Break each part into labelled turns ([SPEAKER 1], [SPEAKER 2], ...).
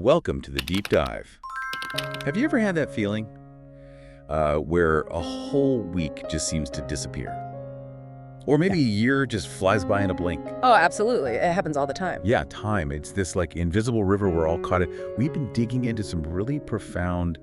[SPEAKER 1] Welcome to the deep dive. Have you ever had that feeling where a whole week just seems to disappear? Or maybe a year just flies by in a blink?
[SPEAKER 2] Oh, absolutely. It happens all the time.
[SPEAKER 1] Yeah, time. It's this like invisible river we're all caught in. We've been digging into some really profound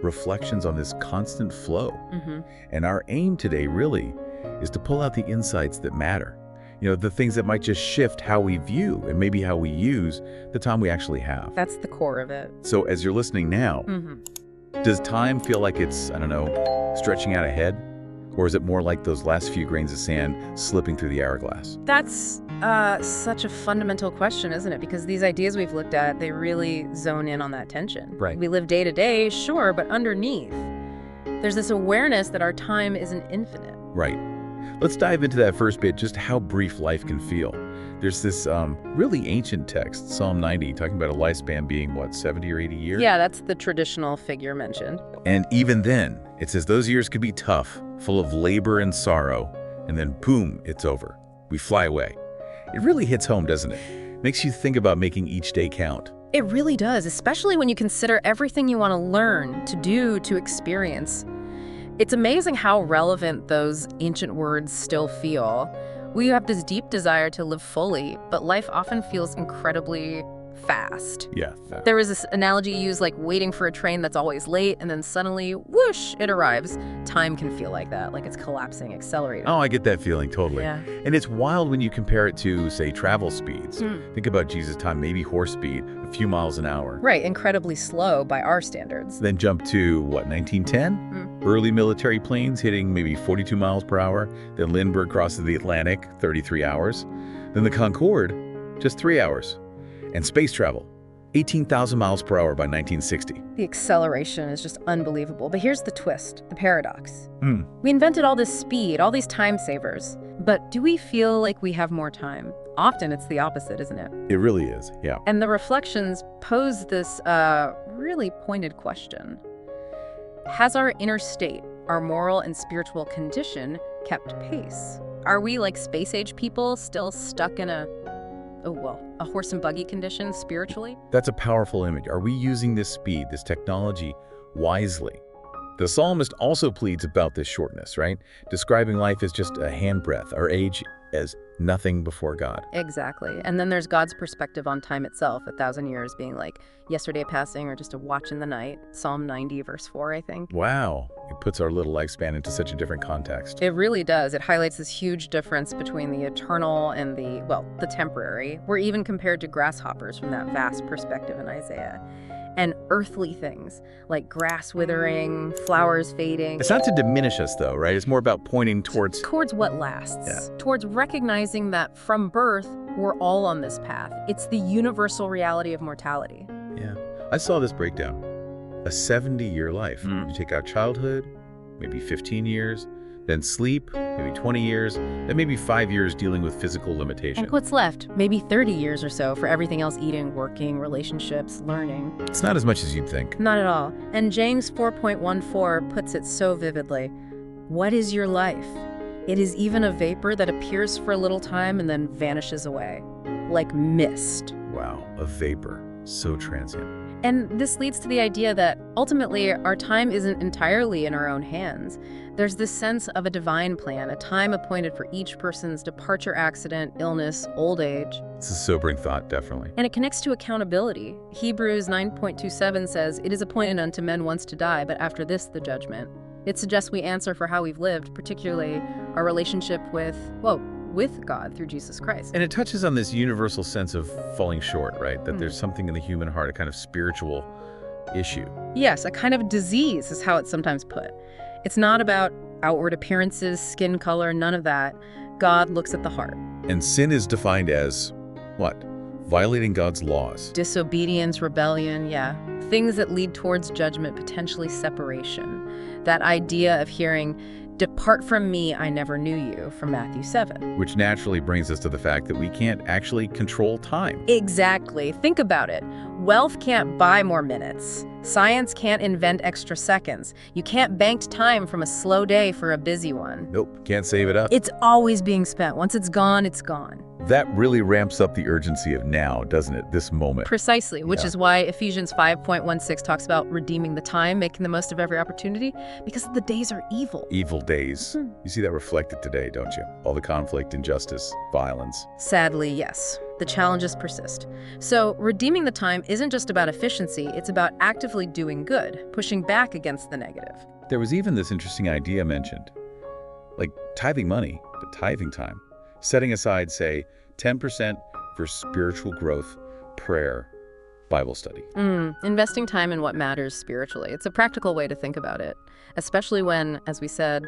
[SPEAKER 1] reflections on this constant flow. And our aim today really is to pull out the insights that matter. You know, the things that might just shift how we view and maybe how we use the time we actually have.
[SPEAKER 2] That's the core of it.
[SPEAKER 1] So as you're listening now, does time feel like it's, I don't know, stretching out ahead? Or is it more like those last few grains of sand slipping through the hourglass?
[SPEAKER 2] That's such a fundamental question, isn't it? Because these ideas we've looked at, they really zone in on that tension.
[SPEAKER 1] Right.
[SPEAKER 2] We live day to day, sure, but underneath, there's this awareness that our time isn't infinite.
[SPEAKER 1] Right. Let's dive into that first bit, just how brief life can feel. There's this really ancient text, Psalm 90, talking about a lifespan being, what, 70 or 80 years?
[SPEAKER 2] Yeah, that's the traditional figure mentioned.
[SPEAKER 1] And even then, it says those years could be tough, full of labor and sorrow, and then boom, it's over. We fly away. It really hits home, doesn't it? Makes you think about making each day count.
[SPEAKER 2] It really does, especially when you consider everything you want to learn, to do, to experience. It's amazing how relevant those ancient words still feel. We have this deep desire to live fully, but life often feels incredibly fast.
[SPEAKER 1] Yeah.
[SPEAKER 2] There was this analogy used like waiting for a train that's always late, and then suddenly, whoosh, it arrives. Time can feel like that, like it's collapsing, accelerating.
[SPEAKER 1] Oh, I get that feeling, totally.
[SPEAKER 2] Yeah.
[SPEAKER 1] And it's wild when you compare it to, say, travel speeds. Think about Jesus' time, maybe horse speed, a few miles an hour.
[SPEAKER 2] Right, incredibly slow by our standards.
[SPEAKER 1] Then jump to, what, 1910? Early military planes hitting maybe 42 miles per hour. Then Lindbergh crosses the Atlantic, 33 hours. Then the Concorde, just 3 hours. And space travel, 18,000 miles per hour by 1960.
[SPEAKER 2] The acceleration is just unbelievable. But here's the twist, the paradox. We invented all this speed, all these time savers. But do we feel like we have more time? Often it's the opposite, isn't it?
[SPEAKER 1] It really is, yeah.
[SPEAKER 2] And the reflections pose this really pointed question. Has our inner state, our moral and spiritual condition, kept pace? Are we like space-age people still stuck in a horse and buggy condition spiritually?
[SPEAKER 1] That's a powerful image. Are we using this speed, this technology, wisely? The psalmist also pleads about this shortness, right? Describing life as just a handbreadth, our age as nothing before God.
[SPEAKER 2] Exactly. And then there's God's perspective on time itself, 1,000 years being like yesterday passing or just a watch in the night. Psalm 90, verse 4, I think.
[SPEAKER 1] Wow. It puts our little lifespan into such a different context.
[SPEAKER 2] It really does. It highlights this huge difference between the eternal and the temporary. We're even compared to grasshoppers from that vast perspective in Isaiah. And earthly things like grass withering, flowers fading.
[SPEAKER 1] It's not to diminish us, though, right? It's more about pointing towards
[SPEAKER 2] Towards what lasts.
[SPEAKER 1] Yeah.
[SPEAKER 2] Towards recognizing that from birth, we're all on this path. It's the universal reality of mortality.
[SPEAKER 1] Yeah. I saw this breakdown. A 70-year life. You take out childhood, maybe 15 years, then sleep, maybe 20 years, then maybe 5 years dealing with physical limitations.
[SPEAKER 2] And what's left? Maybe 30 years or so for everything else: eating, working, relationships, learning.
[SPEAKER 1] It's not as much as you'd think.
[SPEAKER 2] Not at all. And James 4.14 puts it so vividly. What is your life? It is even a vapor that appears for a little time and then vanishes away, like mist.
[SPEAKER 1] Wow, a vapor. So transient.
[SPEAKER 2] And this leads to the idea that ultimately our time isn't entirely in our own hands. There's this sense of a divine plan, a time appointed for each person's departure, accident, illness, old age.
[SPEAKER 1] It's a sobering thought, definitely.
[SPEAKER 2] And it connects to accountability. Hebrews 9.27 says, "It is appointed unto men once to die, but after this the judgment." It suggests we answer for how we've lived, particularly our relationship with God through Jesus Christ.
[SPEAKER 1] And it touches on this universal sense of falling short, right? That there's something in the human heart, a kind of spiritual issue.
[SPEAKER 2] Yes, a kind of disease is how it's sometimes put. It's not about outward appearances, skin color, none of that. God looks at the heart.
[SPEAKER 1] And sin is defined as, what? Violating God's laws.
[SPEAKER 2] Disobedience, rebellion, yeah. Things that lead towards judgment, potentially separation. That idea of hearing, "Depart from me, I never knew you," from Matthew 7.
[SPEAKER 1] Which naturally brings us to the fact that we can't actually control time.
[SPEAKER 2] Exactly. Think about it. Wealth can't buy more minutes. Science can't invent extra seconds. You can't bank time from a slow day for a busy one.
[SPEAKER 1] Nope, can't save it up.
[SPEAKER 2] It's always being spent. Once it's gone, it's gone.
[SPEAKER 1] That really ramps up the urgency of now, doesn't it? This moment.
[SPEAKER 2] Precisely, which
[SPEAKER 1] Yeah.
[SPEAKER 2] is why Ephesians 5:16 talks about redeeming the time, making the most of every opportunity, because the days are evil.
[SPEAKER 1] Evil days. You see that reflected today, don't you? All the conflict, injustice, violence.
[SPEAKER 2] Sadly, yes. The challenges persist. So, redeeming the time isn't just about efficiency, it's about actively doing good, pushing back against the negative.
[SPEAKER 1] There was even this interesting idea mentioned, like tithing money, but tithing time. Setting aside, say, 10% for spiritual growth, prayer, Bible study.
[SPEAKER 2] Investing time in what matters spiritually. It's a practical way to think about it, especially when, as we said,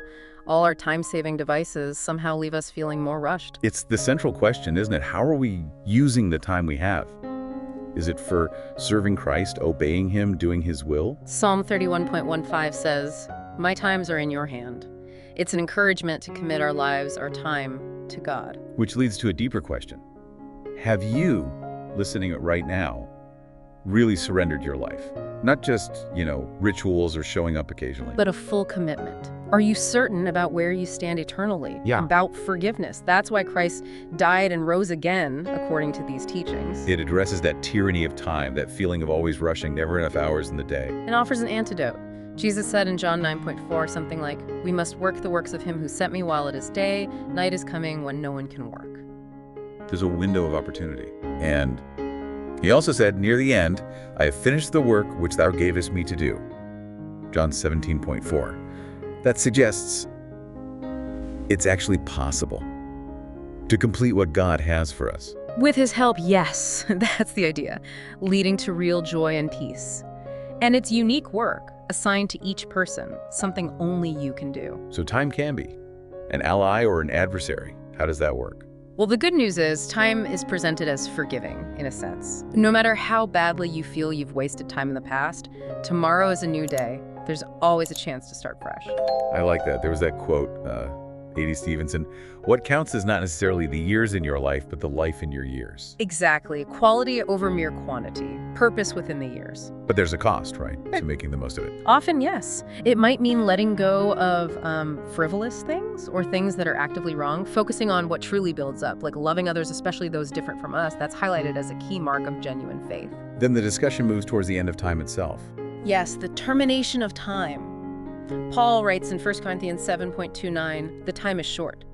[SPEAKER 2] all our time-saving devices somehow leave us feeling more rushed.
[SPEAKER 1] It's the central question, isn't it? How are we using the time we have? Is it for serving Christ, obeying Him, doing His will?
[SPEAKER 2] Psalm 31.15 says, "My times are in your hand." It's an encouragement to commit our lives, our time, to God.
[SPEAKER 1] Which leads to a deeper question. Have you, listening right now, really surrendered your life? Not just, rituals or showing up occasionally.
[SPEAKER 2] But a full commitment. Are you certain about where you stand eternally?
[SPEAKER 1] Yeah.
[SPEAKER 2] About forgiveness. That's why Christ died and rose again, according to these teachings.
[SPEAKER 1] It addresses that tyranny of time, that feeling of always rushing, never enough hours in the day.
[SPEAKER 2] And offers an antidote. Jesus said in John 9.4 something like, "We must work the works of him who sent me while it is day. Night is coming when no one can work."
[SPEAKER 1] There's a window of opportunity. And He also said, near the end, I have finished the work which thou gavest me to do. John 17.4. That suggests it's actually possible to complete what God has for us.
[SPEAKER 2] With his help, yes, that's the idea, leading to real joy and peace. And it's unique work, assigned to each person, something only you can do.
[SPEAKER 1] So time can be an ally or an adversary. How does that work?
[SPEAKER 2] Well, the good news is time is presented as forgiving, in a sense. No matter how badly you feel you've wasted time in the past, tomorrow is a new day. There's always a chance to start fresh.
[SPEAKER 1] I like that. There was that quote, A.D. Stevenson, what counts is not necessarily the years in your life, but the life in your years.
[SPEAKER 2] Exactly. Quality over mere quantity. Purpose within the years.
[SPEAKER 1] But there's a cost, right, to making the most of it.
[SPEAKER 2] Often, yes. It might mean letting go of frivolous things or things that are actively wrong, focusing on what truly builds up, like loving others, especially those different from us. That's highlighted as a key mark of genuine faith.
[SPEAKER 1] Then the discussion moves towards the end of time itself.
[SPEAKER 2] Yes, the termination of time. Paul writes in 1 Corinthians 7.29, the time is short.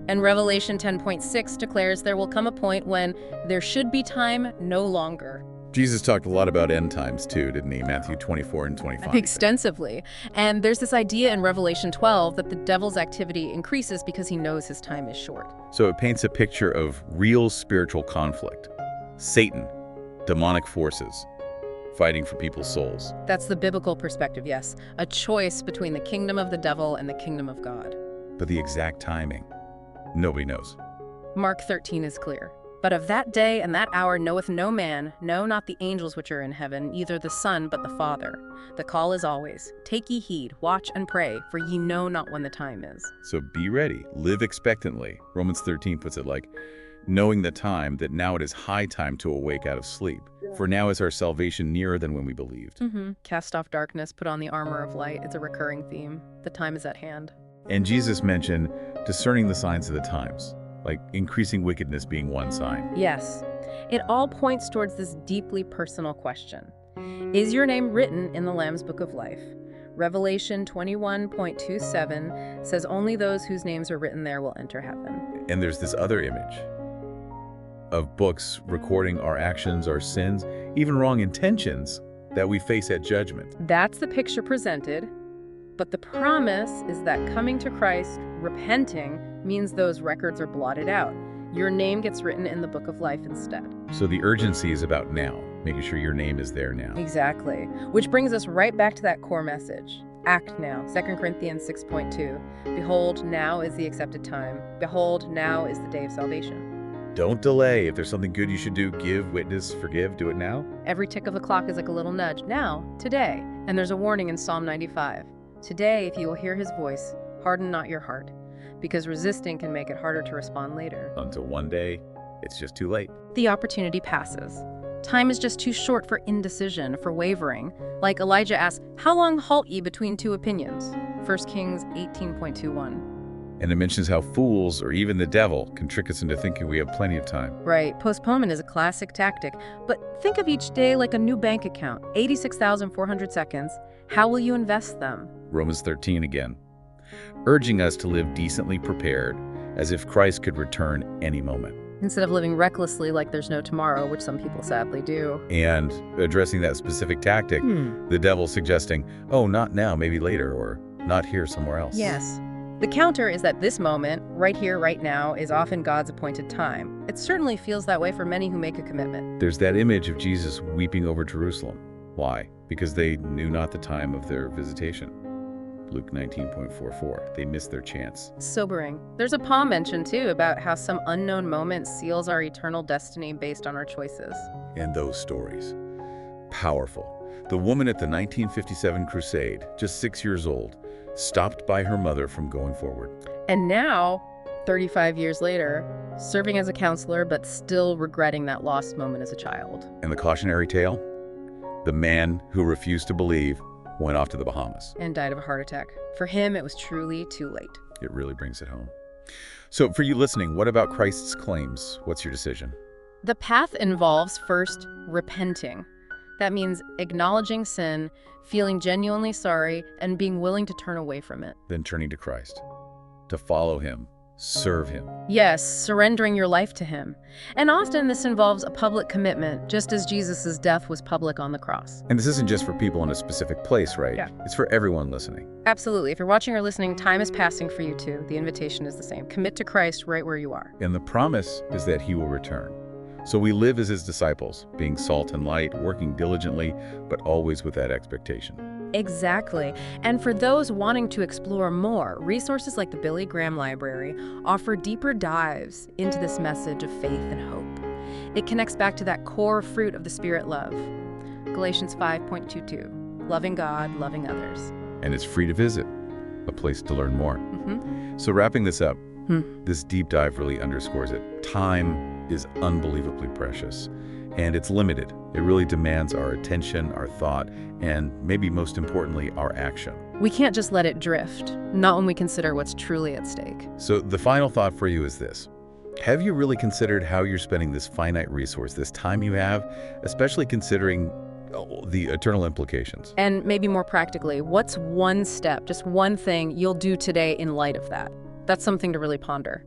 [SPEAKER 2] And Revelation 10.6 declares there will come a point when there should be time no longer.
[SPEAKER 1] Jesus talked a lot about end times too, didn't he? Matthew 24 and 25.
[SPEAKER 2] Extensively. And there's this idea in Revelation 12 that the devil's activity increases because he knows his time is short.
[SPEAKER 1] So it paints a picture of real spiritual conflict. Satan, demonic forces, fighting for people's souls.
[SPEAKER 2] That's the biblical perspective, yes. A choice between the kingdom of the devil and the kingdom of God.
[SPEAKER 1] But the exact timing, nobody knows.
[SPEAKER 2] Mark 13 is clear. But of that day and that hour knoweth no man, no, not the angels which are in heaven, neither the Son, but the Father. The call is always, take ye heed, watch and pray, for ye know not when the time is.
[SPEAKER 1] So be ready, live expectantly. Romans 13 puts it like, knowing the time, that now it is high time to awake out of sleep. For now is our salvation nearer than when we believed.
[SPEAKER 2] Cast off darkness, put on the armor of light. It's a recurring theme. The time is at hand.
[SPEAKER 1] And Jesus mentioned discerning the signs of the times, like increasing wickedness being one sign.
[SPEAKER 2] Yes. It all points towards this deeply personal question. Is your name written in the Lamb's Book of Life? Revelation 21.27 says only those whose names are written there will enter heaven.
[SPEAKER 1] And there's this other image of books recording our actions, our sins, even wrong intentions that we face at judgment.
[SPEAKER 2] That's the picture presented, but the promise is that coming to Christ, repenting, means those records are blotted out. Your name gets written in the Book of Life instead.
[SPEAKER 1] So the urgency is about now, making sure your name is there now.
[SPEAKER 2] Exactly. Which brings us right back to that core message. Act now. 2 Corinthians 6.2. Behold, now is the accepted time. Behold, now is the day of salvation.
[SPEAKER 1] Don't delay. If there's something good you should do, give, witness, forgive, do it now.
[SPEAKER 2] Every tick of the clock is like a little nudge. Now, today. And there's a warning in Psalm 95. Today, if you will hear his voice, harden not your heart, because resisting can make it harder to respond later.
[SPEAKER 1] Until one day, it's just too late.
[SPEAKER 2] The opportunity passes. Time is just too short for indecision, for wavering. Like Elijah asks, "How long halt ye between two opinions?" 1 Kings 18.21.
[SPEAKER 1] And it mentions how fools, or even the devil, can trick us into thinking we have plenty of time.
[SPEAKER 2] Right, postponement is a classic tactic. But think of each day like a new bank account, 86,400 seconds. How will you invest them?
[SPEAKER 1] Romans 13 again, urging us to live decently prepared, as if Christ could return any moment.
[SPEAKER 2] Instead of living recklessly like there's no tomorrow, which some people sadly do.
[SPEAKER 1] And addressing that specific tactic, the devil suggesting, oh, not now, maybe later, or not here, somewhere else.
[SPEAKER 2] Yes. The counter is that this moment, right here, right now, is often God's appointed time. It certainly feels that way for many who make a commitment.
[SPEAKER 1] There's that image of Jesus weeping over Jerusalem. Why? Because they knew not the time of their visitation. Luke 19.44. They missed their chance.
[SPEAKER 2] Sobering. There's a poem mention, too, about how some unknown moment seals our eternal destiny based on our choices.
[SPEAKER 1] And those stories. Powerful. The woman at the 1957 crusade, just 6 years old, stopped by her mother from going forward.
[SPEAKER 2] And now, 35 years later, serving as a counselor but still regretting that lost moment as a child.
[SPEAKER 1] And the cautionary tale? The man who refused to believe went off to the Bahamas.
[SPEAKER 2] And died of a heart attack. For him, it was truly too late.
[SPEAKER 1] It really brings it home. So for you listening, what about Christ's claims? What's your decision?
[SPEAKER 2] The path involves first repenting. That means acknowledging sin, feeling genuinely sorry, and being willing to turn away from it.
[SPEAKER 1] Then turning to Christ, to follow him, serve him.
[SPEAKER 2] Yes, surrendering your life to him. And often this involves a public commitment, just as Jesus' death was public on the cross.
[SPEAKER 1] And this isn't just for people in a specific place, right?
[SPEAKER 2] Yeah.
[SPEAKER 1] It's for everyone listening.
[SPEAKER 2] Absolutely. If you're watching or listening, time is passing for you too. The invitation is the same. Commit to Christ right where you are.
[SPEAKER 1] And the promise is that he will return. So we live as his disciples, being salt and light, working diligently, but always with that expectation.
[SPEAKER 2] Exactly. And for those wanting to explore more, resources like the Billy Graham Library offer deeper dives into this message of faith and hope. It connects back to that core fruit of the Spirit love. Galatians 5.22, loving God, loving others.
[SPEAKER 1] And it's free to visit, a place to learn more. So wrapping this up, this deep dive really underscores it. Time is unbelievably precious, and it's limited. It really demands our attention, our thought, and maybe most importantly, our action.
[SPEAKER 2] We can't just let it drift, not when we consider what's truly at stake.
[SPEAKER 1] So the final thought for you is this. Have you really considered how you're spending this finite resource, this time you have, especially considering the eternal implications?
[SPEAKER 2] And maybe more practically, what's one step, just one thing you'll do today in light of that? That's something to really ponder.